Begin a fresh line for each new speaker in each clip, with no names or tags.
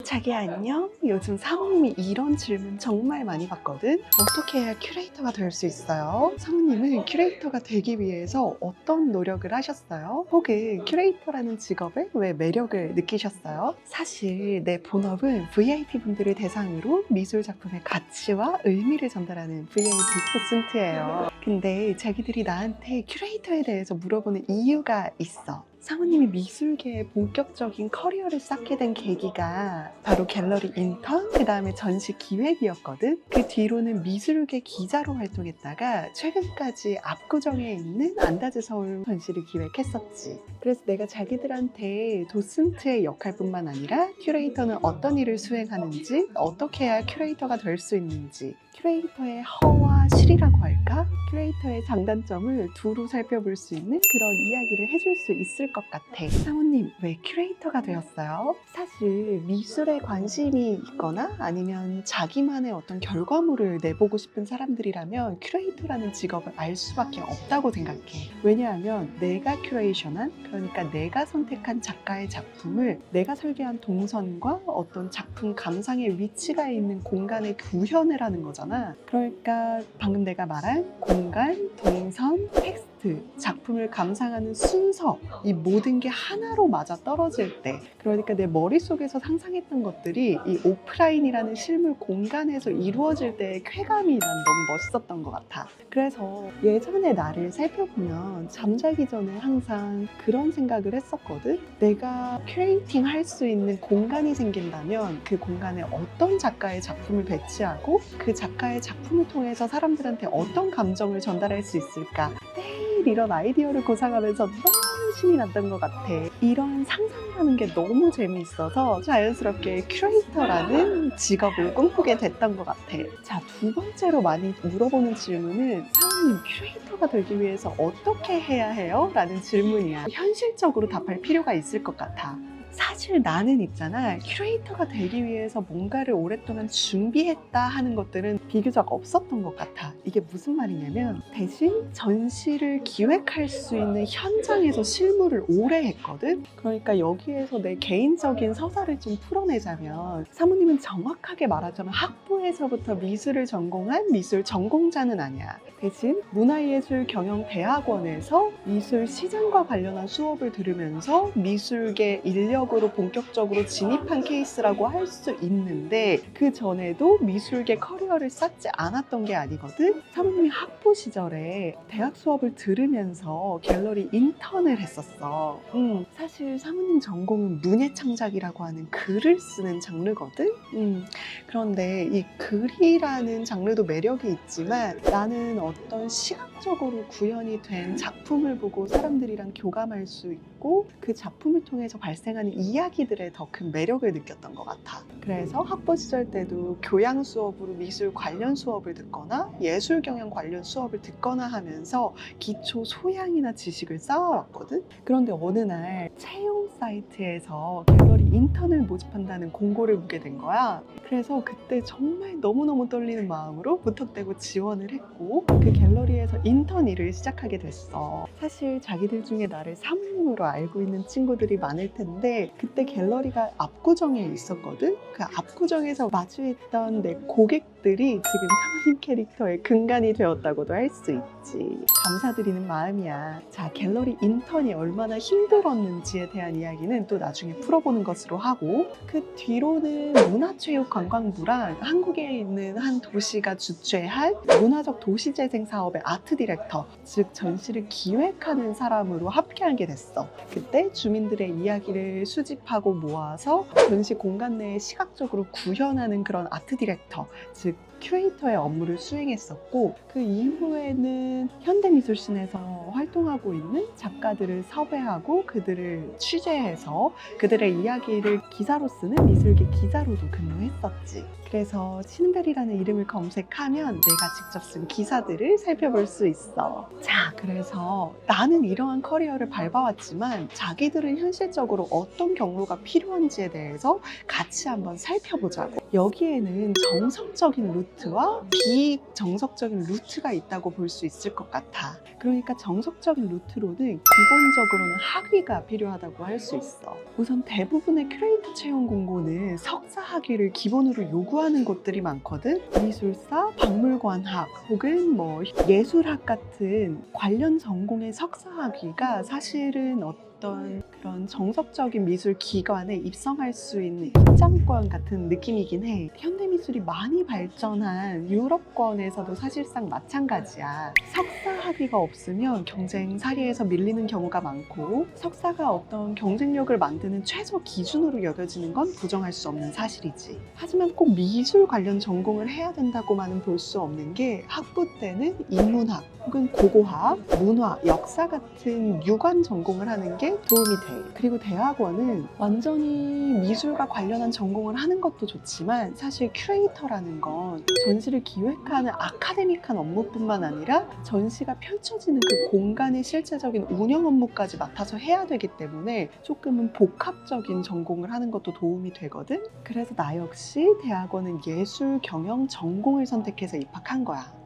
자기야 안녕? 요즘 사모님이 이런 질문 정말 많이 받거든? 어떻게 해야 큐레이터가 될 수 있어요? 사모님은 큐레이터가 되기 위해서 어떤 노력을 하셨어요? 혹은 큐레이터라는 직업에 왜 매력을 느끼셨어요? 사실 내 본업은 VIP 분들을 대상으로 미술 작품의 가치와 의미를 전달하는 VIP 도슨트예요. 근데 자기들이 나한테 큐레이터에 대해서 물어보는 이유가 있어. 사모님이 미술계에 본격적인 커리어를 쌓게 된 계기가 바로 갤러리 인턴, 그 다음에 전시 기획이었거든. 그 뒤로는 미술계 기자로 활동했다가 최근까지 압구정에 있는 안다즈 서울 전시를 기획했었지. 그래서 내가 자기들한테 도슨트의 역할뿐만 아니라 큐레이터는 어떤 일을 수행하는지, 어떻게 해야 큐레이터가 될 수 있는지, 큐레이터의 허와 실이라고 할까? 큐레이터의 장단점을 두루 살펴볼 수 있는 그런 이야기를 해줄 수 있을 것 같아. 사모님, 왜 큐레이터가 되었어요? 사실 미술에 관심이 있거나 아니면 자기만의 어떤 결과물을 내보고 싶은 사람들이라면 큐레이터라는 직업을 알 수밖에 없다고 생각해. 왜냐하면 내가 큐레이션한, 그러니까 내가 선택한 작가의 작품을 내가 설계한 동선과 어떤 작품 감상의 위치가 있는 공간에 구현해라는 거잖아. 그러니까 방금 내가 말한 공간, 동선, 텍스트, 작품을 감상하는 순서, 이 모든 게 하나로 맞아 떨어질 때, 그러니까 내 머릿속에서 상상했던 것들이 이 오프라인이라는 실물 공간에서 이루어질 때의 쾌감이 난 너무 멋있었던 것 같아. 그래서 예전에 나를 살펴보면 잠자기 전에 항상 그런 생각을 했었거든. 내가 큐레이팅 할 수 있는 공간이 생긴다면 그 공간에 어떤 작가의 작품을 배치하고 그 작가의 작품을 통해서 사람들한테 어떤 감정을 전달할 수 있을까? 매일 이런 아이디어를 구상하면서 너무 신이 났던 것 같아. 이런 상상이라는 게 너무 재미있어서 자연스럽게 큐레이터라는 직업을 꿈꾸게 됐던 것 같아. 자, 두 번째로 많이 물어보는 질문은 사모님, 큐레이터가 되기 위해서 어떻게 해야 해요? 라는 질문이야. 현실적으로 답할 필요가 있을 것 같아. 사실 나는 있잖아, 큐레이터가 되기 위해서 뭔가를 오랫동안 준비했다 하는 것들은 비교적 없었던 것 같아. 이게 무슨 말이냐면 대신 전시를 기획할 수 있는 현장에서 실무를 오래 했거든. 그러니까 여기에서 내 개인적인 서사를 좀 풀어내자면 사모님은 정확하게 말하자면 학부에서부터 미술을 전공한 미술 전공자는 아니야. 대신 문화예술경영대학원에서 미술 시장과 관련한 수업을 들으면서 미술계 인력으로 본격적으로 진입한 케이스라고 할 수 있는데, 그 전에도 미술계 커리어를 쌓지 않았던 게 아니거든. 사모님이 학부 시절에 대학 수업을 들으면서 갤러리 인턴을 했었어. 사실 사모님 전공은 문예창작이라고 하는 글을 쓰는 장르거든. 그런데 이 글이라는 장르도 매력이 있지만 나는 어떤 시각적으로 구현이 된 작품을 보고 사람들이랑 교감할 수 있고 그 작품을 통해서 발생하는 이야기들에 더 큰 매력을 느꼈던 것 같아. 그래서 학부 시절 때도 교양 수업으로 미술 관련 수업을 듣거나 예술 경영 관련 수업을 듣거나 하면서 기초 소양이나 지식을 쌓아왔거든. 그런데 어느 날 채용 사이트에서 갤러리 인턴을 모집한다는 공고를 보게 된 거야. 그래서 그때 정말 너무너무 떨리는 마음으로 무턱대고 지원을 했고 그 갤러리에서 인턴 일을 시작하게 됐어. 사실 자기들 중에 나를 사모님으로 알고 있는 친구들이 많을 텐데 그때 갤러리가 압구정에 있었거든. 그 압구정에서 마주했던 내 고객들이 지금 사모님 캐릭터의 근간이 되었다고도 할 수 있지. 감사드리는 마음이야. 자, 갤러리 인턴이 얼마나 힘들었는지에 대한 이야기는 또 나중에 풀어보는 것으로 하고, 그 뒤로는 문화체육관광부랑 한국에 있는 한 도시가 주최할 문화적 도시재생 사업의 아트 디렉터, 즉 전시를 기획하는 사람으로 함께하게 됐어. 그때 주민들의 이야기를 수집하고 모아서 전시 공간 내에 시각적으로 구현하는 그런 아트 디렉터, 즉 큐레이터의 업무를 수행했었고, 그 이후에는 현대미술신에서 활동하고 있는 작가들을 섭외하고 그들을 취재해서 그들의 이야기를 기사로 쓰는 미술계 기자로도 근무했었지. 그래서 신은별이라는 이름을 검색하면 내가 직접 쓴 기사들을 살펴볼 수 있어. 자, 그래서 나는 이러한 커리어를 밟아왔지만 자기들은 현실적으로 어떤 경로가 필요한지에 대해서 같이 한번 살펴보자고. 여기에는 정석적인 루트와 비정석적인 루트가 있다고 볼 수 있을 것 같아. 그러니까 정석적인 루트로는 기본적으로는 학위가 필요하다고 할 수 있어. 우선 대부분의 큐레이터 채용 공고는 석사 학위를 기본으로 요구하는 곳들이 많거든. 미술사, 박물관학 혹은 뭐 예술학 같은 관련 전공의 석사 학위가 사실은 어떤 그런 정석적인 미술 기관에 입성할 수 있는 입장권 같은 느낌이긴 해. 현대미술이 많이 발전한 유럽권에서도 사실상 마찬가지야. 석사 학위가 없으면 경쟁 사례에서 밀리는 경우가 많고, 석사가 어떤 경쟁력을 만드는 최소 기준으로 여겨지는 건 부정할 수 없는 사실이지. 하지만 꼭 미술 관련 전공을 해야 된다고만은 볼 수 없는 게, 학부 때는 인문학 혹은 고고학, 문화, 역사 같은 유관 전공을 하는 게 도움이 돼. 그리고 대학원은 완전히 미술과 관련한 전공을 하는 것도 좋지만, 사실 큐레이터라는 건 전시를 기획하는 아카데믹한 업무뿐만 아니라 전시가 펼쳐지는 그 공간의 실제적인 운영 업무까지 맡아서 해야 되기 때문에 조금은 복합적인 전공을 하는 것도 도움이 되거든. 그래서 나 역시 대학원은 예술 경영 전공을 선택해서 입학한 거야.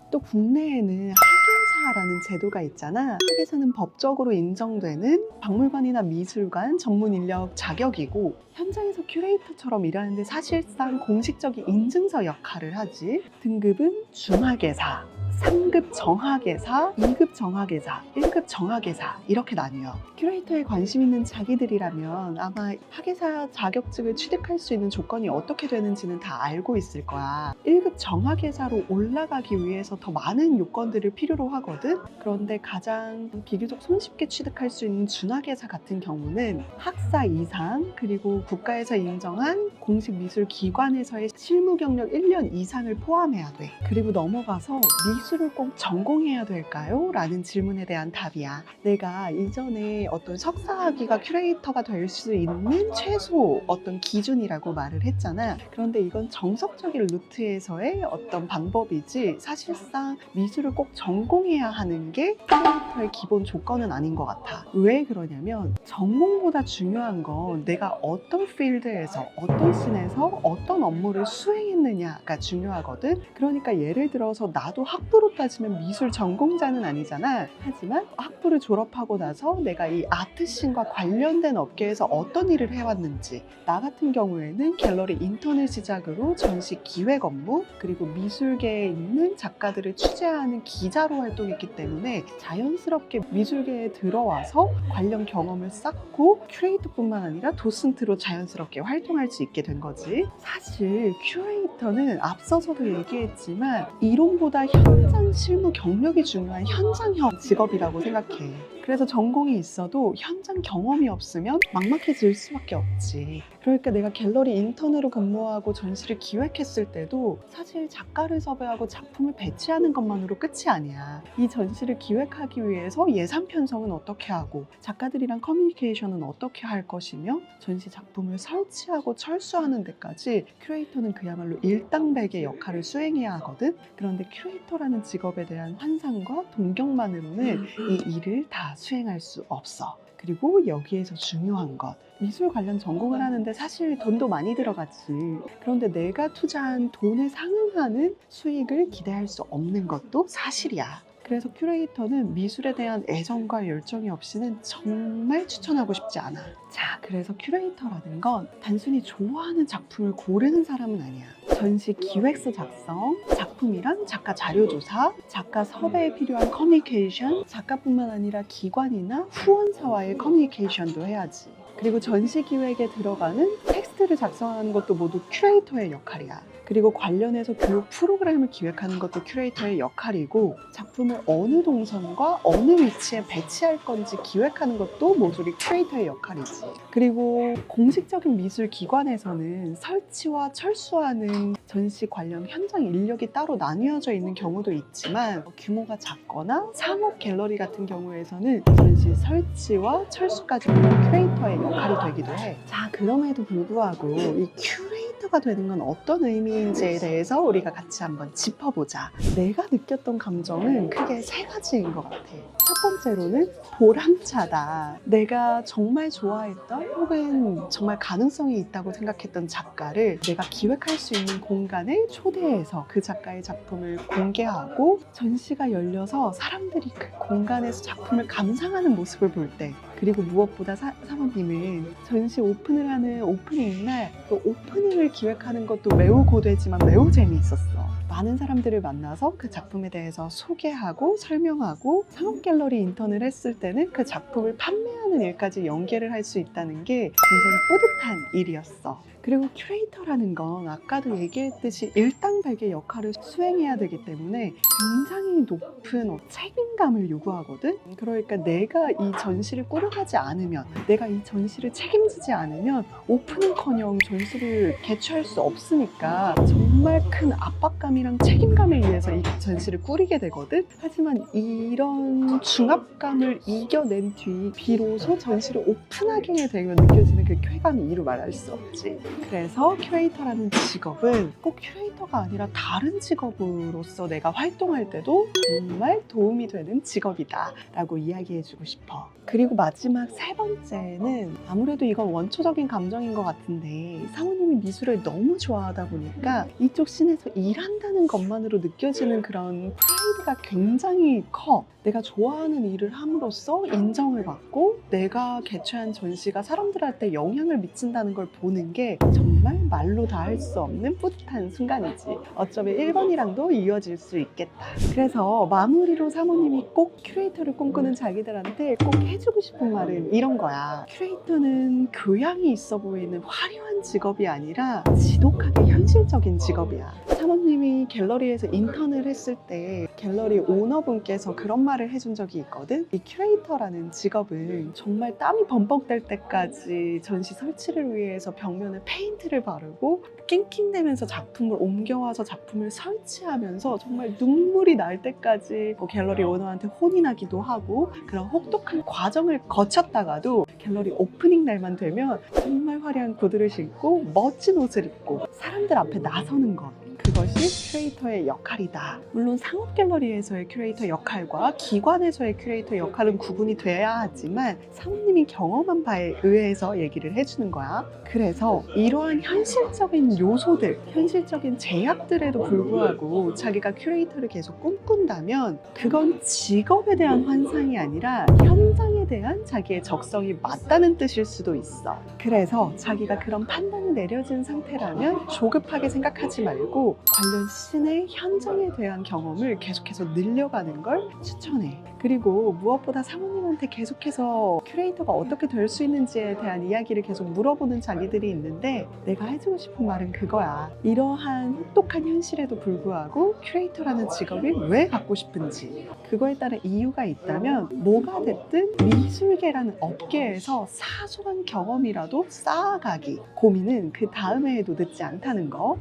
또 국내에는 학예사라는 제도가 있잖아. 학예사는 법적으로 인정되는 박물관이나 미술관 전문 인력 자격이고, 현장에서 큐레이터처럼 일하는데 사실상 공식적인 인증서 역할을 하지. 등급은 중학예사, 3급 정학예사, 2급 정학예사, 1급 정학예사 이렇게 나뉘어. 큐레이터에 관심 있는 자기들이라면 아마 학예사 자격증을 취득할 수 있는 조건이 어떻게 되는지는 다 알고 있을 거야. 1급 정학예사로 올라가기 위해서 더 많은 요건들을 필요로 하거든. 그런데 가장 비교적 손쉽게 취득할 수 있는 준학예사 같은 경우는 학사 이상, 그리고 국가에서 인정한 공식 미술 기관에서의 실무 경력 1년 이상을 포함해야 돼. 그리고 넘어가서 미술을 꼭 전공해야 될까요? 라는 질문에 대한 답이야. 내가 이전에 어떤 석사학위가 큐레이터가 될 수 있는 최소 어떤 기준이라고 말을 했잖아. 그런데 이건 정석적인 루트에서의 어떤 방법이지, 사실상 미술을 꼭 전공해야 하는 게 큐레이터의 기본 조건은 아닌 것 같아. 왜 그러냐면, 전공보다 중요한 건 내가 어떤 필드에서, 어떤 씬에서 어떤 업무를 수행했느냐가 중요하거든. 그러니까 예를 들어서 나도 학부로 따지면 미술 전공자는 아니잖아. 하지만 학부를 졸업하고 나서 내가 이 아트씬과 관련된 업계에서 어떤 일을 해왔는지, 나 같은 경우에는 갤러리 인턴을 시작으로 전시 기획 업무, 그리고 미술계에 있는 작가들을 취재하는 기자로 활동했기 때문에 자연스럽게 미술계에 들어와서 관련 경험을 쌓고 큐레이터뿐만 아니라 도슨트로 자연스럽게 활동할 수 있게 된 거지. 사실 큐레이터는 앞서서도 얘기했지만 이론보다 현장 실무 경력이 중요한 현장형 직업이라고 생각해. 그래서 전공이 있어도 현장 경험이 없으면 막막해질 수밖에 없지. 그러니까 내가 갤러리 인턴으로 근무하고 전시를 기획했을 때도 사실 작가를 섭외하고 작품을 배치하는 것만으로 끝이 아니야. 이 전시를 기획하기 위해서 예산 편성은 어떻게 하고, 작가들이랑 커뮤니케이션은 어떻게 할 것이며, 전시 작품을 설치하고 철수하는 데까지 큐레이터는 그야말로 일당백의 역할을 수행해야 하거든. 그런데 큐레이터라는 직업에 대한 환상과 동경만으로는 이 일을 다 수행할 수 없어. 그리고 여기에서 중요한 것, 미술 관련 전공을 하는데 사실 돈도 많이 들어가지. 그런데 내가 투자한 돈에 상응하는 수익을 기대할 수 없는 것도 사실이야. 그래서 큐레이터는 미술에 대한 애정과 열정이 없이는 정말 추천하고 싶지 않아. 자, 그래서 큐레이터라는 건 단순히 좋아하는 작품을 고르는 사람은 아니야. 전시 기획서 작성, 작품이랑 작가 자료조사, 작가 섭외에 필요한 커뮤니케이션, 작가뿐만 아니라 기관이나 후원사와의 커뮤니케이션도 해야지. 그리고 전시 기획에 들어가는 텍스트를 작성하는 것도 모두 큐레이터의 역할이야. 그리고 관련해서 교육 프로그램을 기획하는 것도 큐레이터의 역할이고, 작품을 어느 동선과 어느 위치에 배치할 건지 기획하는 것도 모조리 큐레이터의 역할이지. 그리고 공식적인 미술 기관에서는 설치와 철수하는 전시 관련 현장 인력이 따로 나뉘어져 있는 경우도 있지만, 규모가 작거나 상업 갤러리 같은 경우에서는 전시 설치와 철수까지 큐레이터의 역할이 되기도 해. 자, 그럼에도 불구하고 이 큐레이터 큐레이터가 되는 건 어떤 의미인지에 대해서 우리가 같이 한번 짚어보자. 내가 느꼈던 감정은 크게 세 가지인 것 같아. 첫 번째로는 보람차다. 내가 정말 좋아했던 혹은 정말 가능성이 있다고 생각했던 작가를 내가 기획할 수 있는 공간에 초대해서 그 작가의 작품을 공개하고 전시가 열려서 사람들이 그 공간에서 작품을 감상하는 모습을 볼 때, 그리고 무엇보다 사모님은 전시 오픈을 하는 오프닝 날 그 오프닝을 기획하는 것도 매우 고되지만 매우 재미있었어. 많은 사람들을 만나서 그 작품에 대해서 소개하고 설명하고 상업 갤러리 인턴을 했을 때는 그 작품을 판매하는 일까지 연계를 할 수 있다는 게 굉장히 뿌듯한 일이었어. 그리고 큐레이터라는 건 아까도 얘기했듯이 일당백의 역할을 수행해야 되기 때문에 굉장히 높은 책임감을 요구하거든. 그러니까 내가 이 전시를 꾸려가지 않으면, 내가 이 전시를 책임지지 않으면 오픈은커녕 전시를 개최할 수 없으니까 정말 큰 압박감이랑 책임감에 의해서 이 전시를 꾸리게 되거든. 하지만 이런 중압감을 이겨낸 뒤 비로소 전시를 오픈하게 되면 느껴지는 그 쾌감이 이루 말할 수 없지. 그래서 큐레이터라는 직업은 꼭 큐레이터가 아니라 다른 직업으로서 내가 활동할 때도 정말 도움이 되는 직업이다 라고 이야기해주고 싶어. 그리고 마지막 세 번째는 아무래도 이건 원초적인 감정인 것 같은데, 사모님이 미술을 너무 좋아하다 보니까 이쪽 씬에서 일한다는 것만으로 느껴지는 그런 프라이드가 굉장히 커. 내가 좋아하는 일을 함으로써 인정을 받고 내가 개최한 전시가 사람들한테 영향을 미친다는 걸 보는 게 정말 말로 다 할 수 없는 뿌듯한 순간이지. 어쩌면 1번이랑도 이어질 수 있겠다. 그래서 마무리로 사모님이 꼭 큐레이터를 꿈꾸는 자기들한테 꼭 해주고 싶은 말은 이런 거야. 큐레이터는 교양이 있어 보이는 화려한 직업이 아니라 지독하게 현실적인 직업이야. 사모님이 갤러리에서 인턴을 했을 때 갤러리 오너분께서 그런 말을 해준 적이 있거든. 이 큐레이터라는 직업은 정말 땀이 범벅 될 때까지 전시 설치를 위해서 벽면에 페인트를 바르고 낑낑대면서 작품을 옮겨와서 작품을 설치하면서 정말 눈물이 날 때까지 갤러리 오너한테 혼이 나기도 하고 그런 혹독한 과정을 거쳤다가도 갤러리 오프닝 날만 되면 정말 화려한 구두를 신고 멋진 옷을 입고 사람들 앞에 나서는 것, 그것이 큐레이터의 역할이다. 물론 상업 갤러리에서의 큐레이터 역할과 기관에서의 큐레이터 역할은 구분이 돼야 하지만 사모님이 경험한 바에 의해서 얘기를 해주는 거야. 그래서 이러한 현실적인 요소들, 현실적인 제약들에도 불구하고 자기가 큐레이터를 계속 꿈꾼다면 그건 직업에 대한 환상이 아니라 현장에 대한 자기의 적성이 맞다는 뜻일 수도 있어. 그래서 자기가 그런 판단이 내려진 상태라면 조급하게 생각하지 말고 관련 씬의 현장에 대한 경험을 계속해서 늘려가는 걸 추천해. 그리고 무엇보다 사모님한테 계속해서 큐레이터가 어떻게 될 수 있는지에 대한 이야기를 계속 물어보는 자기들이 있는데, 내가 해주고 싶은 말은 그거야. 이러한 혹독한 현실에도 불구하고 큐레이터라는 직업이 왜 갖고 싶은지, 그거에 따른 이유가 있다면 뭐가 됐든 미술계라는 업계에서 사소한 경험이라도 쌓아가기, 고민은 그 다음에 해도 늦지 않다는 거.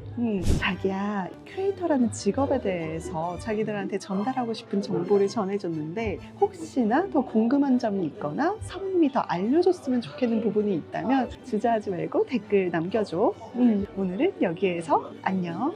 자기야, 큐레이터라는 직업에 대해서 자기들한테 전달하고 싶은 정보를 전해줬는데 혹시나 더 궁금한 점이 있거나 사모님이 더 알려줬으면 좋겠는 부분이 있다면 주저하지 말고 댓글 남겨줘. 오늘은 여기에서 안녕.